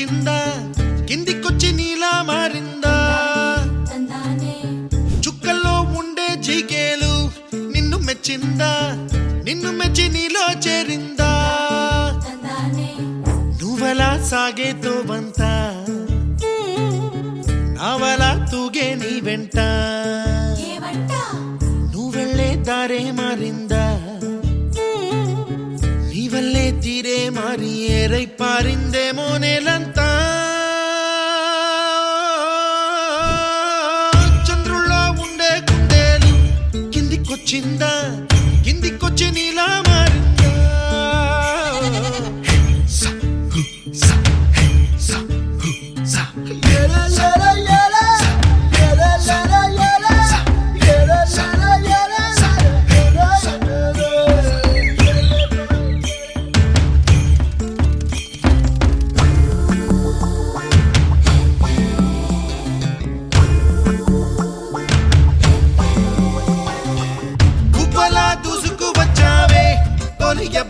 కిందికొచ్చిందా కిందికొచ్చి నీలా మారిందా చుక్కల్లో ఉండే జీకేలు నిన్ను మెచ్చిందా నిన్ను మెచ్చి నీలో చేరిందా నువ్వలా సాగేతో బంత నావలా తూగే నీ వెంట నువ్వెళ్ళే దారే మారిందా నీవల్లే తీరే మారి ఏరై పారిందేమో నేలంతా చంద్రుల్లో ఉండే కుందేలు కిందికొచ్చిందా కిందికొచ్చి నీలా మారిందా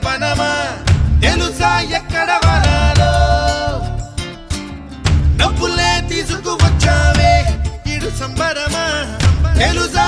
పనమా తెలుసా ఎక్కడ వనాలో డబ్బులే తీసుకువచ్చావే ఇడు సంబరమా తెలుసా